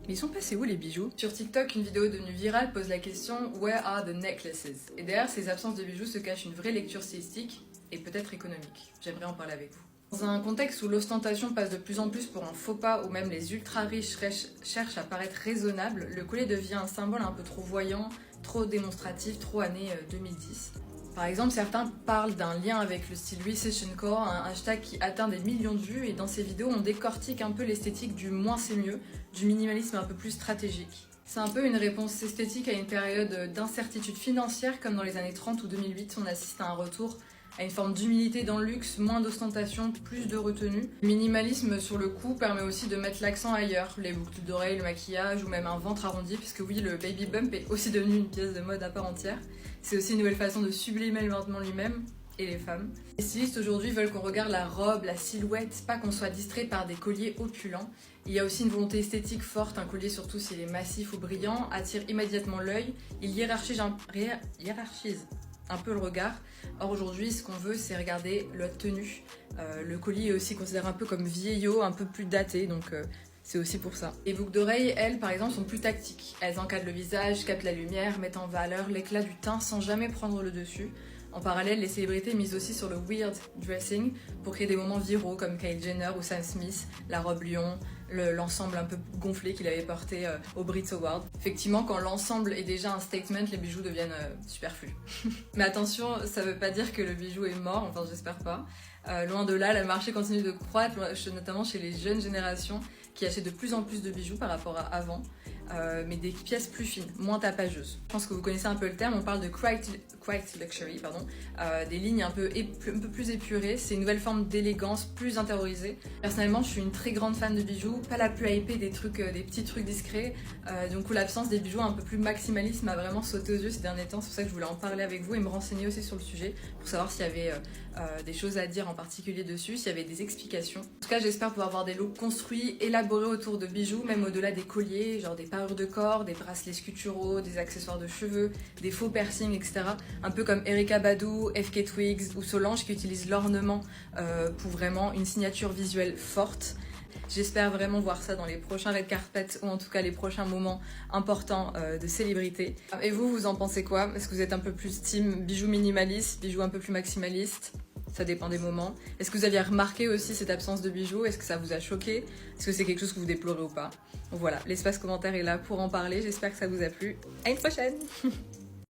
Mais ils sont passés où les bijoux? Sur TikTok, une vidéo devenue virale pose la question Where are the necklaces? Et derrière ces absences de bijoux se cache une vraie lecture stylistique et peut-être économique. J'aimerais en parler avec vous. Dans un contexte où l'ostentation passe de plus en plus pour un faux pas, où même les ultra riches cherchent à paraître raisonnables, le collier devient un symbole un peu trop voyant, trop démonstratif, trop années 2010. Par exemple, certains parlent d'un lien avec le style Recession Core, un hashtag qui atteint des millions de vues, et dans ces vidéos, on décortique un peu l'esthétique du moins c'est mieux, du minimalisme un peu plus stratégique. C'est un peu une réponse esthétique à une période d'incertitude financière, comme dans les années 30 ou 2008, on assiste à un retour à une forme d'humilité dans le luxe, moins d'ostentation, plus de retenue. Le minimalisme, sur le coup, permet aussi de mettre l'accent ailleurs, les boucles d'oreilles, le maquillage ou même un ventre arrondi, puisque oui, le baby bump est aussi devenu une pièce de mode à part entière. C'est aussi une nouvelle façon de sublimer le vêtement lui-même et les femmes. Les stylistes aujourd'hui veulent qu'on regarde la robe, la silhouette, pas qu'on soit distrait par des colliers opulents. Il y a aussi une volonté esthétique forte, un collier surtout s'il est massif ou brillant, attire immédiatement l'œil, il hiérarchise un peu le regard. Or aujourd'hui, ce qu'on veut, c'est regarder la tenue. Le collier est aussi considéré un peu comme vieillot, un peu plus daté, donc c'est aussi pour ça. Les boucles d'oreilles, elles, par exemple, sont plus tactiques. Elles encadrent le visage, captent la lumière, mettent en valeur l'éclat du teint sans jamais prendre le dessus. En parallèle, les célébrités misent aussi sur le weird dressing pour créer des moments viraux comme Kylie Jenner ou Sam Smith, la robe lion, l'ensemble un peu gonflé qu'il avait porté au Brit Awards. Effectivement, quand l'ensemble est déjà un statement, les bijoux deviennent superflus. Mais attention, ça veut pas dire que le bijou est mort, enfin j'espère pas. Loin de là, le marché continue de croître, notamment chez les jeunes générations qui achètent de plus en plus de bijoux par rapport à avant. Mais des pièces plus fines, moins tapageuses. Je pense que vous connaissez un peu le terme, on parle de quiet luxury, des lignes un peu plus épurées. C'est une nouvelle forme d'élégance, plus intériorisée. Personnellement, je suis une très grande fan de bijoux, pas la plus hypée des petits trucs discrets. Donc l'absence des bijoux un peu plus maximaliste m'a vraiment sauté aux yeux ces derniers temps. C'est pour ça que je voulais en parler avec vous et me renseigner aussi sur le sujet pour savoir s'il y avait des choses à dire en particulier dessus, s'il y avait des explications. En tout cas, j'espère pouvoir avoir des looks construits, élaborés autour de bijoux, même au-delà des colliers, genre des parures de corps, des bracelets sculpturaux, des accessoires de cheveux, des faux piercings, etc. Un peu comme Erykah Badu, FK Twigs ou Solange qui utilisent l'ornement pour vraiment une signature visuelle forte. J'espère vraiment voir ça dans les prochains red carpets ou en tout cas les prochains moments importants de célébrité. Et vous, vous en pensez quoi? Est-ce que vous êtes un peu plus team bijoux minimaliste, bijoux un peu plus maximaliste? Ça dépend des moments. Est-ce que vous aviez remarqué aussi cette absence de bijoux? Est-ce que ça vous a choqué? Est-ce que c'est quelque chose que vous déplorez ou pas? Donc voilà, l'espace commentaire est là pour en parler. J'espère que ça vous a plu. À une prochaine!